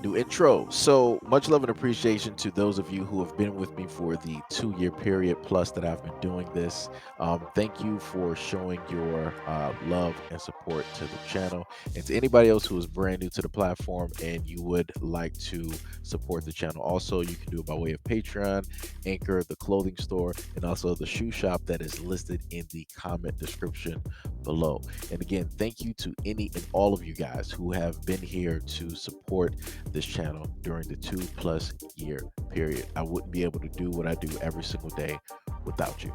New intro. So much love and appreciation to those of you who have been with me for the 2 year period plus that I've been doing this. Thank you for showing your love and support to the channel. And to anybody else who is brand new to the platform and you would like to support the channel, also, you can do it by way of Patreon, Anchor, the clothing store, and also the shoe shop that is listed in the comment description below. And again, thank you to any and all of you guys who have been here to support this channel during the 2+ year period. I wouldn't be able to do what I do every single day without you.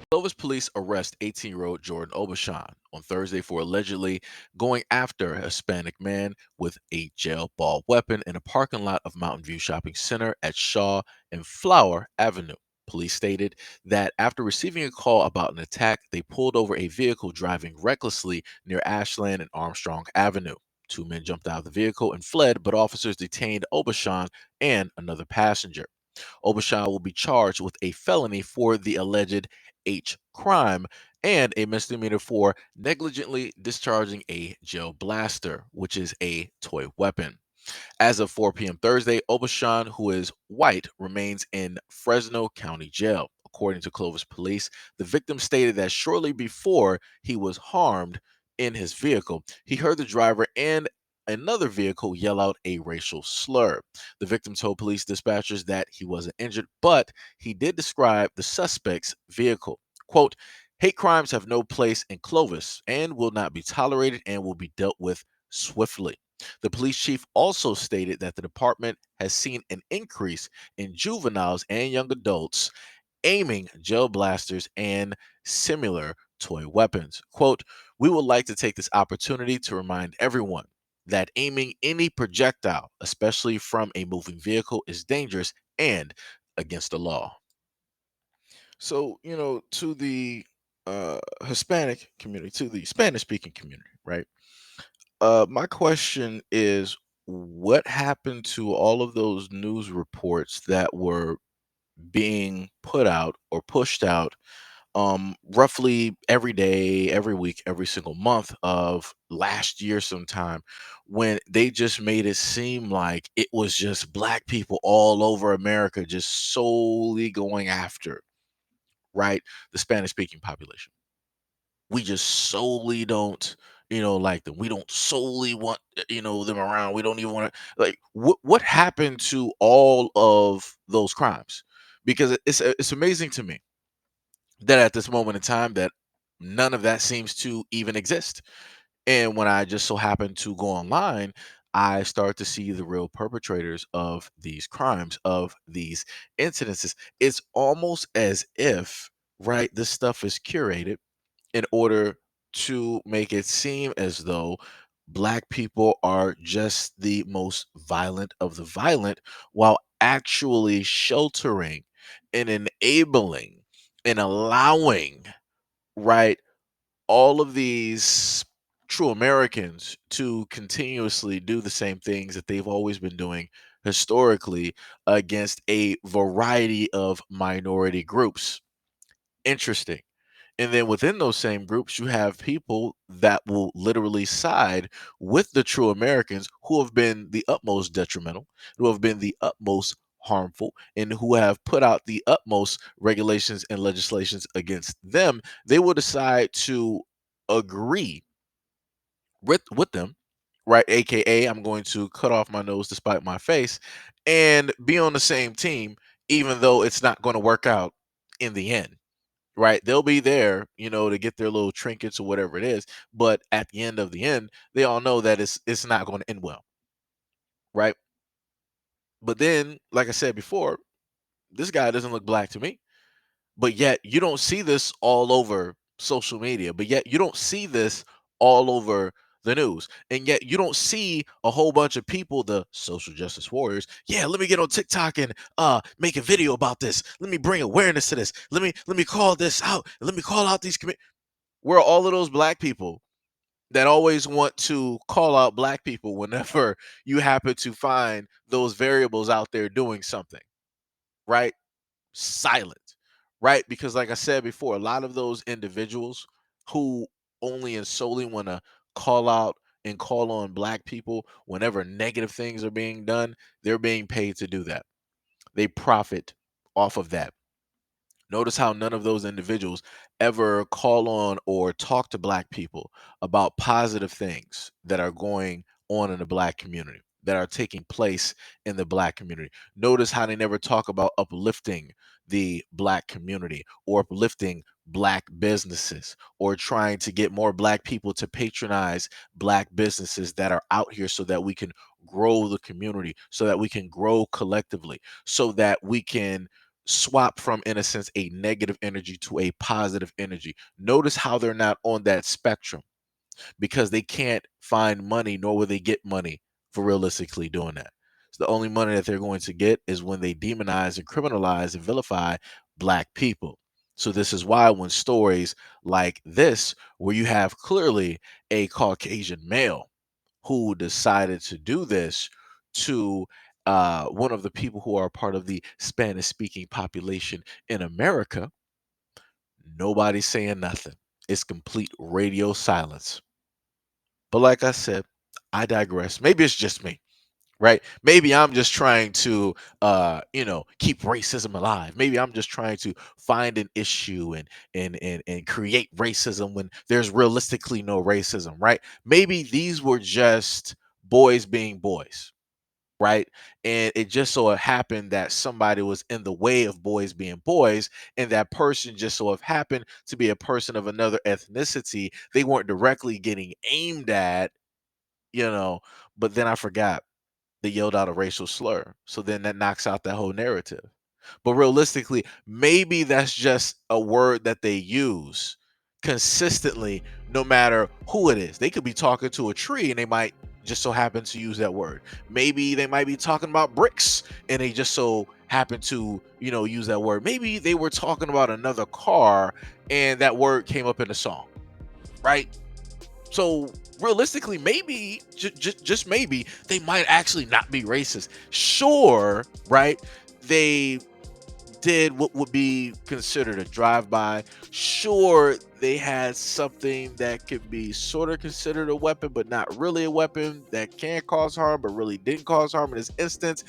Clovis police arrest 18-year-old Jordan Obashan on Thursday for allegedly going after a Hispanic man with a jail ball weapon in a parking lot of Mountain View Shopping Center at Shaw and Flower Avenue. Police stated that after receiving a call about an attack, they pulled over a vehicle driving recklessly near Ashland and Armstrong Avenue. Two men jumped out of the vehicle and fled, but officers detained Obashan and another passenger. Obashan will be charged with a felony for the alleged H crime and a misdemeanor for negligently discharging a gel blaster, which is a toy weapon. As of 4 p.m. Thursday, Obashan, who is white, remains in Fresno County Jail. According to Clovis police, the victim stated that shortly before he was harmed in his vehicle, he heard the driver and another vehicle yell out a racial slur. The victim told police dispatchers that he wasn't injured, but he did describe the suspect's vehicle. Quote, hate crimes have no place in Clovis and will not be tolerated and will be dealt with swiftly. The police chief also stated that the department has seen an increase in juveniles and young adults aiming gel blasters and similar toy weapons. Quote, we would like to take this opportunity to remind everyone that aiming any projectile, especially from a moving vehicle, is dangerous and against the law. So, to the Hispanic community, to the Spanish speaking community, right? My question is, what happened to all of those news reports that were being put out or pushed out roughly every day, every week, every single month of last year sometime, when they just made it seem like it was just black people all over America just solely going after, right, the Spanish speaking population. We just solely don't, like them. We don't solely want, them around. We don't even want to, like, what happened to all of those crimes? Because it's amazing to me that at this moment in time that none of that seems to even exist. And when I just so happen to go online, I start to see the real perpetrators of these crimes, of these incidences. It's almost as if, right, this stuff is curated in order to make it seem as though black people are just the most violent of the violent, while actually sheltering and enabling and allowing, right, all of these true Americans to continuously do the same things that they've always been doing historically against a variety of minority groups. Interesting. And then within those same groups, you have people that will literally side with the true Americans who have been the utmost detrimental, who have been the utmost harmful, and who have put out the utmost regulations and legislations against them. They will decide to agree with them, right? AKA, I'm going to cut off my nose despite my face and be on the same team, even though it's not going to work out in the end, right? They'll be there, to get their little trinkets or whatever it is, but at the end of the end, they all know that it's not going to end well, right? But then, like I said before, this guy doesn't look black to me. But yet you don't see this all over social media, but yet you don't see this all over the news. And yet you don't see a whole bunch of people, the social justice warriors. Yeah, let me get on TikTok and make a video about this. Let me bring awareness to this. Let me call this out. Let me call out these where are all of those black people that always want to call out black people whenever you happen to find those variables out there doing something, right? Silent, right? Because like I said before, a lot of those individuals who only and solely want to call out and call on black people whenever negative things are being done. They're being paid to do that. They profit off of that. Notice how none of those individuals ever call on or talk to black people about positive things that are going on in the black community, that are taking place in the black community. Notice how they never talk about uplifting the black community or uplifting black businesses or trying to get more black people to patronize black businesses that are out here so that we can grow the community, so that we can grow collectively, so that we can swap from, in a sense, a negative energy to a positive energy. Notice how they're not on that spectrum because they can't find money, nor will they get money for realistically doing that. So the only money that they're going to get is when they demonize and criminalize and vilify black people. So this is why when stories like this, where you have clearly a Caucasian male who decided to do this to one of the people who are part of the Spanish speaking population in America, nobody's saying nothing. It's complete radio silence. But like I said, I digress. Maybe it's just me, right? Maybe I'm just trying to keep racism alive. Maybe I'm just trying to find an issue and create racism when there's realistically no racism, right? Maybe these were just boys being boys, right? And it just so happened that somebody was in the way of boys being boys, and that person just so happened to be a person of another ethnicity. They weren't directly getting aimed at, you know, but then I forgot they yelled out a racial slur. So then that knocks out that whole narrative. But realistically, maybe that's just a word that they use consistently, no matter who it is. They could be talking to a tree and they might just so happen to use that word. Maybe they might be talking about bricks and they just so happen to, use that word. Maybe they were talking about another car and that word came up in the song, right? So realistically, maybe just maybe they might actually not be racist. Sure, right? They did what would be considered a drive-by. Sure, they had something that could be sort of considered a weapon, but not really a weapon that can cause harm, but really didn't cause harm in this instance.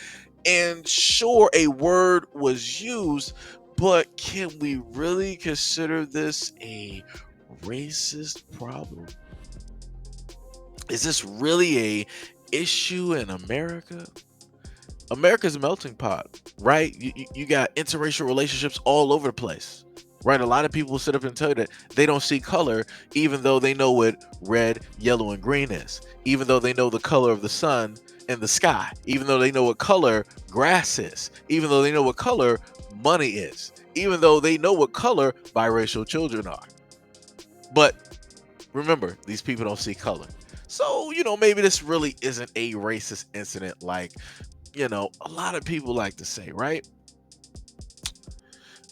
And sure, a word was used, but can we really consider this a racist problem? Is this really a issue in America? America's a melting pot, right? You got interracial relationships all over the place, right? A lot of people sit up and tell you that they don't see color, even though they know what red, yellow, and green is, even though they know the color of the sun and the sky, even though they know what color grass is, even though they know what color money is, even though they know what color biracial children are. But remember, these people don't see color. So, maybe this really isn't a racist incident like, a lot of people like to say, right?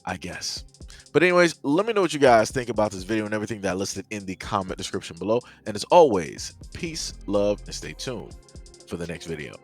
I guess. But anyways, let me know what you guys think about this video and everything that I listed in the comment description below. And as always, peace, love, and stay tuned for the next video.